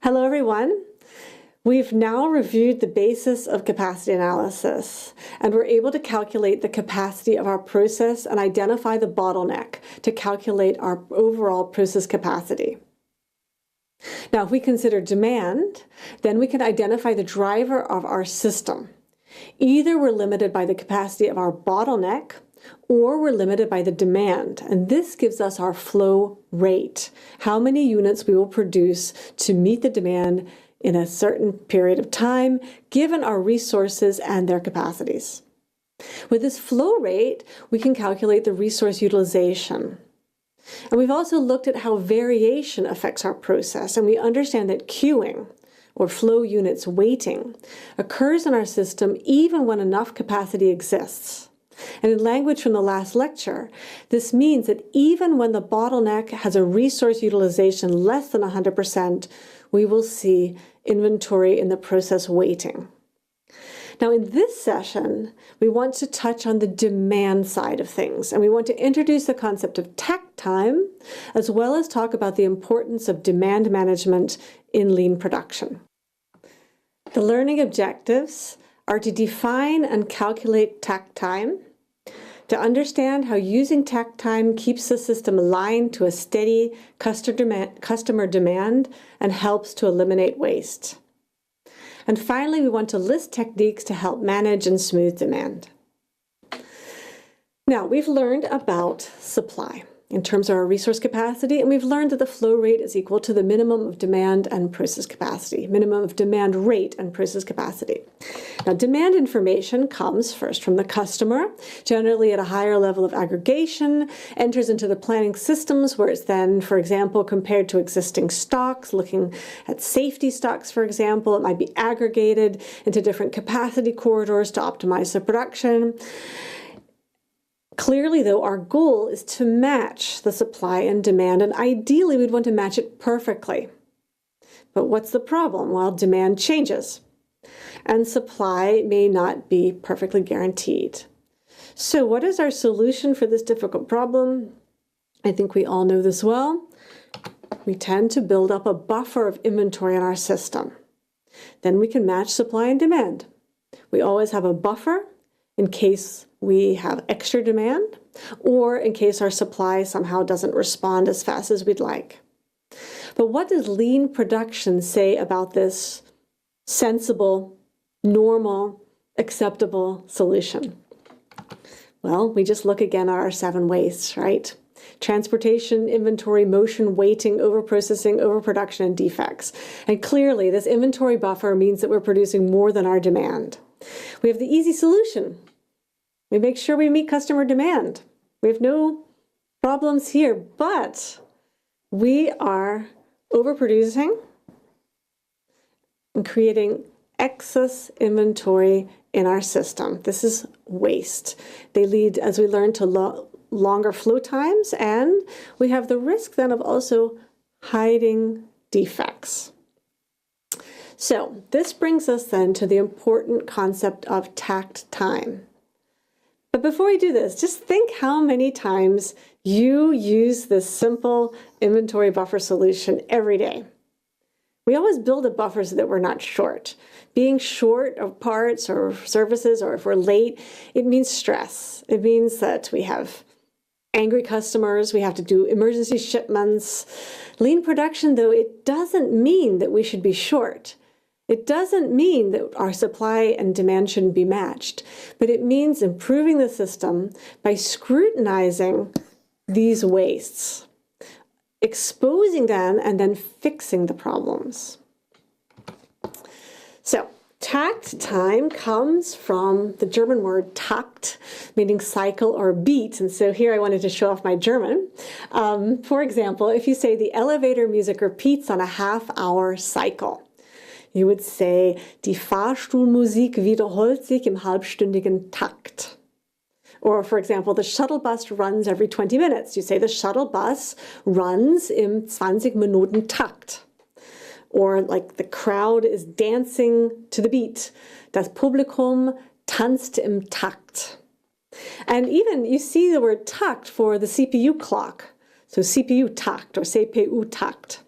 Hello, everyone. We've now reviewed the basis of capacity analysis, and we're able to calculate the capacity of our process and identify the bottleneck to calculate our overall process capacity. Now, if we consider demand, then we can identify the driver of our system. Either we're limited by the capacity of our bottleneck, or we're limited by the demand, and this gives us our flow rate, how many units we will produce to meet the demand in a certain period of time, given our resources and their capacities. With this flow rate, we can calculate the resource utilization. And we've also looked at how variation affects our process, and we understand that queuing, or flow units waiting, occurs in our system even when enough capacity exists. And in language from the last lecture, this means that even when the bottleneck has a resource utilization less than 100%, we will see inventory in the process waiting. Now, in this session, we want to touch on the demand side of things, and we want to introduce the concept of takt time, as well as talk about the importance of demand management in lean production. The learning objectives are to define and calculate takt time, to understand how using takt time keeps the system aligned to a steady customer demand and helps to eliminate waste. And finally, we want to list techniques to help manage and smooth demand. Now, we've learned about supply in terms of our resource capacity, and we've learned that the flow rate is equal to the minimum of demand and process capacity, minimum of demand rate and process capacity. Now, demand information comes first from the customer, generally at a higher level of aggregation, enters into the planning systems where it's then, for example, compared to existing stocks, looking at safety stocks, for example. It might be aggregated into different capacity corridors to optimize the production. Clearly, though, our goal is to match the supply and demand, and ideally we'd want to match it perfectly. But what's the problem? Well, demand changes, and supply may not be perfectly guaranteed. So what is our solution for this difficult problem? I think we all know this well. We tend to build up a buffer of inventory in our system. Then we can match supply and demand. We always have a buffer in case we have extra demand, or in case our supply somehow doesn't respond as fast as we'd like. But what does lean production say about this sensible, normal, acceptable solution? Well, we just look again at our 7 wastes, right? Transportation, inventory, motion, waiting, overprocessing, overproduction, and defects. And clearly, this inventory buffer means that we're producing more than our demand. We have the easy solution. We make sure we meet customer demand. We have no problems here, but we are overproducing and creating excess inventory in our system. This is waste. They lead, as we learned, to longer flow times, and we have the risk then of also hiding defects. So this brings us then to the important concept of takt time. But before we do this, just think how many times you use this simple inventory buffer solution every day. We always build a buffer so that we're not short. Being short of parts or services, or if we're late, it means stress. It means that we have angry customers, we have to do emergency shipments. Lean production, though, it doesn't mean that we should be short. It doesn't mean that our supply and demand shouldn't be matched, but it means improving the system by scrutinizing these wastes, exposing them, and then fixing the problems. So, takt time comes from the German word takt, meaning cycle or beat. And so here I wanted to show off my German. For example, if you say the elevator music repeats on a half-hour cycle, you would say, die Fahrstuhlmusik wiederholt sich im halbstündigen Takt. Or, for example, the shuttle bus runs every 20 minutes. You say the shuttle bus runs im 20-Minuten-Takt. Or like the crowd is dancing to the beat. Das Publikum tanzt im Takt. And even you see the word takt for the CPU clock. So CPU Takt or CPU Takt.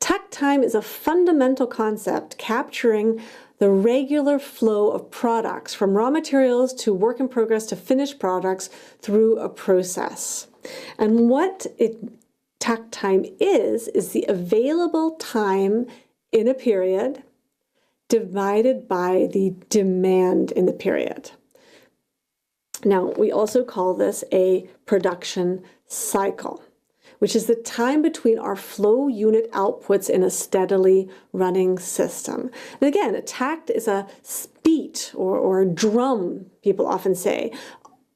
Takt time is a fundamental concept capturing the regular flow of products from raw materials to work in progress to finished products through a process. And what takt time is the available time in a period divided by the demand in the period. Now, we also call this a production cycle, which is the time between our flow unit outputs in a steadily running system. And again, a takt is a beat or a drum, people often say,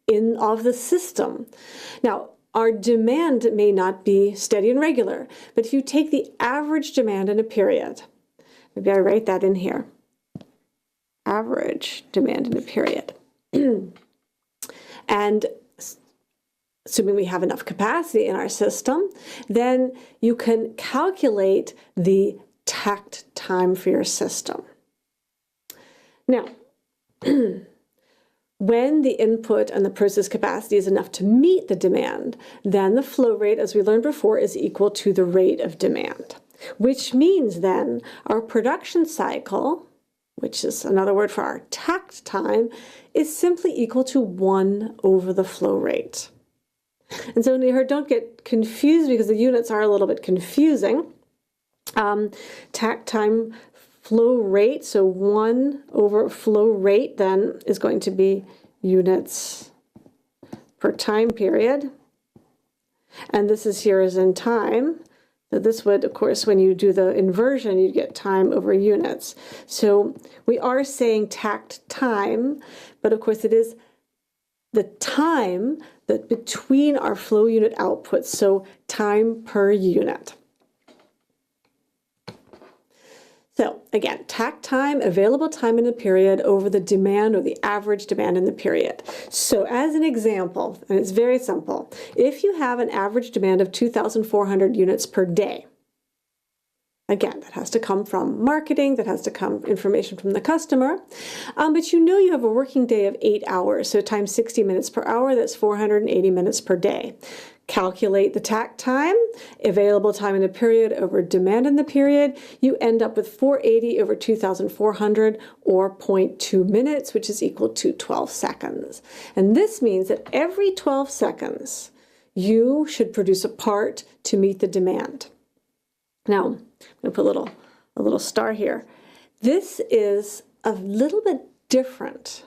of the system. Now, our demand may not be steady and regular, but if you take the average demand in a period, maybe I write that in here, average demand in a period, and assuming we have enough capacity in our system, then you can calculate the takt time for your system. Now, when the input and the process capacity is enough to meet the demand, then the flow rate, as we learned before, is equal to the rate of demand, which means then our production cycle, which is another word for our takt time, is simply equal to 1 over the flow rate. And so when you heard, don't get confused because the units are a little bit confusing. Takt time flow rate, so 1 over flow rate then is going to be units per time period. And this is here as in time. So this would, of course, when you do the inversion, you'd get time over units. So we are saying takt time, but of course it is the time that between our flow unit outputs, so time per unit. So again, takt time, available time in a period over the demand or the average demand in the period. So as an example, and it's very simple, if you have an average demand of 2,400 units per day, again, that has to come from marketing, that has to come information from the customer, but you know you have a working day of 8 hours, so times 60 minutes per hour, that's 480 minutes per day. Calculate the takt time, available time in a period over demand in the period, you end up with 480 over 2,400 or 0.2 minutes, which is equal to 12 seconds. And this means that every 12 seconds, you should produce a part to meet the demand. Now, I'm going to put a little star here. This is a little bit different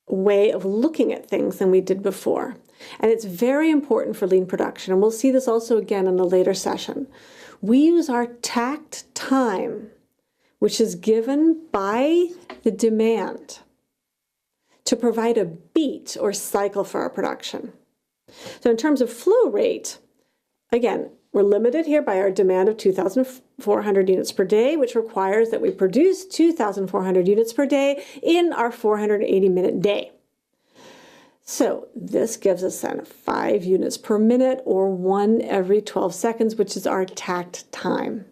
way of looking at things than we did before. And it's very important for lean production, and we'll see this also again in a later session. We use our takt time, which is given by the demand, to provide a beat or cycle for our production. So in terms of flow rate, again, we're limited here by our demand of 2,400 units per day, which requires that we produce 2,400 units per day in our 480-minute day. So this gives us then 5 units per minute or 1 every 12 seconds, which is our takt time.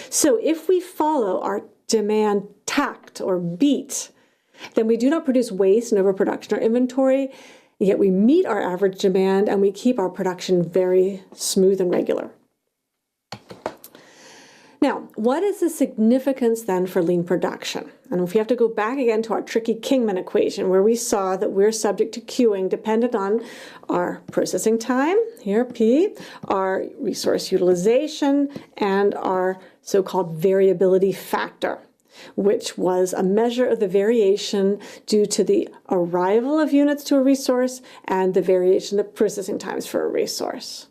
So if we follow our demand takt or beat, then we do not produce waste and overproduction or inventory, yet we meet our average demand and we keep our production very smooth and regular. Now, what is the significance then for lean production? And if we have to go back again to our tricky Kingman equation, where we saw that we're subject to queuing dependent on our processing time, here P, our resource utilization, and our so-called variability factor, which was a measure of the variation due to the arrival of units to a resource and the variation of processing times for a resource.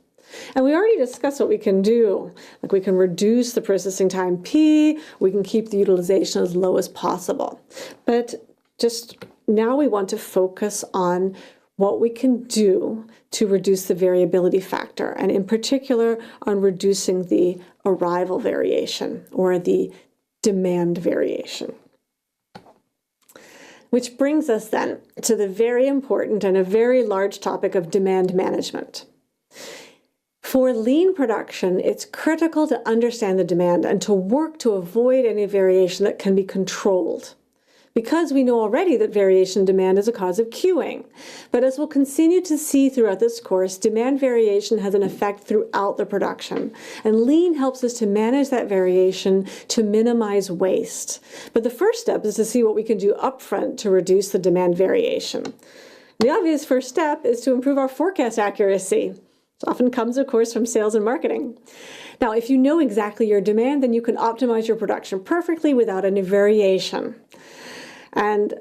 And we already discussed what we can do. Like we can reduce the processing time P, we can keep the utilization as low as possible. But just now we want to focus on what we can do to reduce the variability factor, and in particular on reducing the arrival variation or the demand variation. Which brings us then to the very important and a very large topic of demand management. For lean production, it's critical to understand the demand and to work to avoid any variation that can be controlled. because we know already that variation in demand is a cause of queuing. But as we'll continue to see throughout this course, demand variation has an effect throughout the production. And Lean helps us to manage that variation to minimize waste. But the first step is to see what we can do upfront to reduce the demand variation. The obvious first step is to improve our forecast accuracy. This often comes, of course, from sales and marketing. Now, if you know exactly your demand, then you can optimize your production perfectly without any variation. And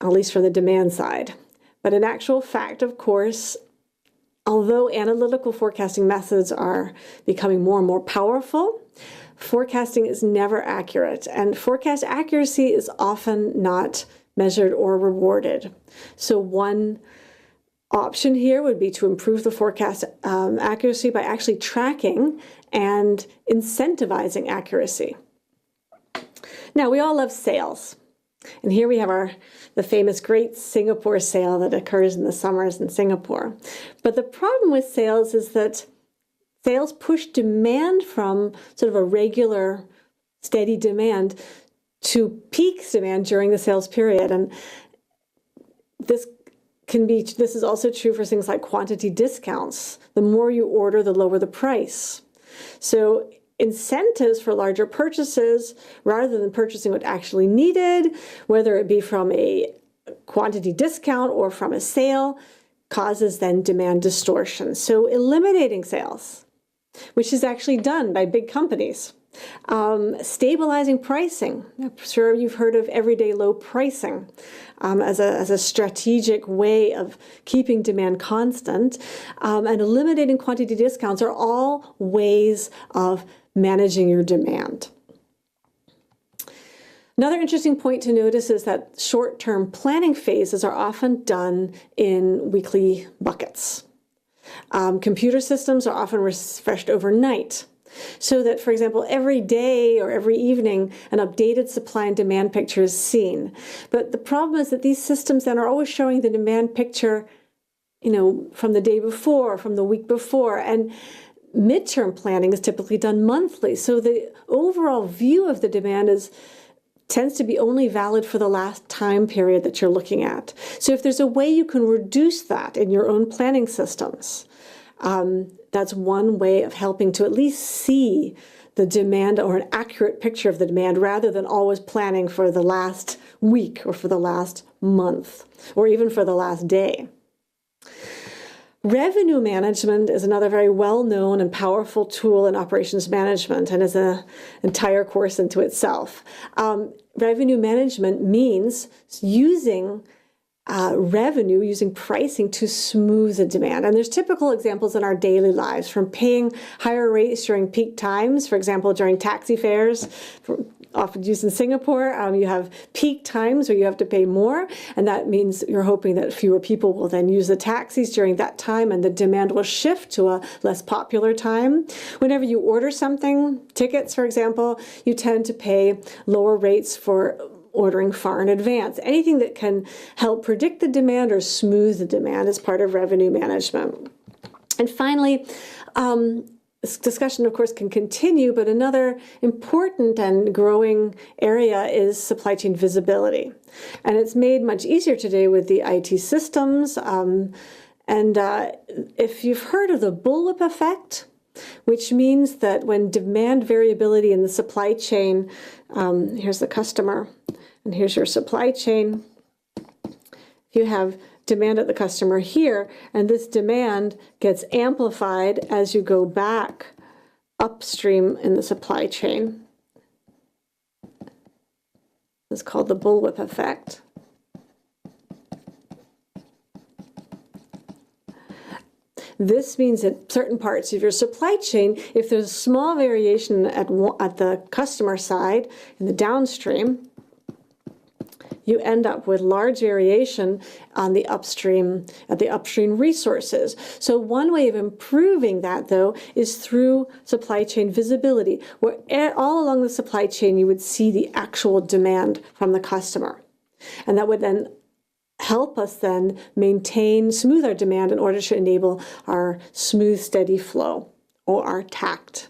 at least from the demand side. But in actual fact, of course, although analytical forecasting methods are becoming more and more powerful, forecasting is never accurate, and forecast accuracy is often not measured or rewarded. So one option here would be to improve the forecast accuracy by actually tracking and incentivizing accuracy. Now, we all love sales. And here we have the famous Great Singapore Sale that occurs in the summers in Singapore. But the problem with sales is that sales push demand from sort of a regular, steady demand to peak demand during the sales period. And this is also true for things like quantity discounts. The more you order, the lower the price. So incentives for larger purchases, rather than purchasing what actually needed, whether it be from a quantity discount or from a sale, causes then demand distortion. So eliminating sales, which is actually done by big companies. Stabilizing pricing. I'm sure you've heard of everyday low pricing as a strategic way of keeping demand constant. And eliminating quantity discounts are all ways of managing your demand. Another interesting point to notice is that short-term planning phases are often done in weekly buckets. Computer systems are often refreshed overnight, so that, for example, every day or every evening, an updated supply and demand picture is seen. But the problem is that these systems then are always showing the demand picture, from the day before, from the week before, and midterm planning is typically done monthly. So the overall view of the demand tends to be only valid for the last time period that you're looking at. So if there's a way you can reduce that in your own planning systems, that's one way of helping to at least see the demand or an accurate picture of the demand rather than always planning for the last week or for the last month or even for the last day. Revenue management is another very well-known and powerful tool in operations management and is an entire course into itself. Revenue management means using using pricing to smooth the demand. And there's typical examples in our daily lives, from paying higher rates during peak times, for example, during taxi fares, often used in Singapore. You have peak times where you have to pay more, and that means you're hoping that fewer people will then use the taxis during that time, and the demand will shift to a less popular time. Whenever you order something, tickets, for example, you tend to pay lower rates for ordering far in advance. Anything that can help predict the demand or smooth the demand is part of revenue management. And finally, this discussion, of course, can continue, but another important and growing area is supply chain visibility. And it's made much easier today with the IT systems. If you've heard of the bullwhip effect, which means that when demand variability in the supply chain, here's the customer, and here's your supply chain. If you have demand at the customer here, and this demand gets amplified as you go back upstream in the supply chain. This is called the bullwhip effect. This means that certain parts of your supply chain, if there's a small variation at the customer side in the downstream, you end up with large variation on the upstream, at the upstream resources. So one way of improving that, though, is through supply chain visibility, where all along the supply chain you would see the actual demand from the customer. And that would then help us then smooth our demand in order to enable our smooth, steady flow, or our TACT.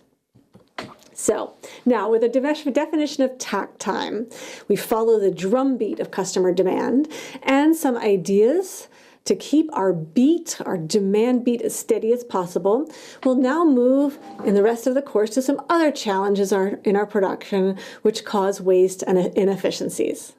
So now with a definition of tact time, we follow the drumbeat of customer demand and some ideas to keep our demand beat as steady as possible. We'll now move in the rest of the course to some other challenges in our production which cause waste and inefficiencies.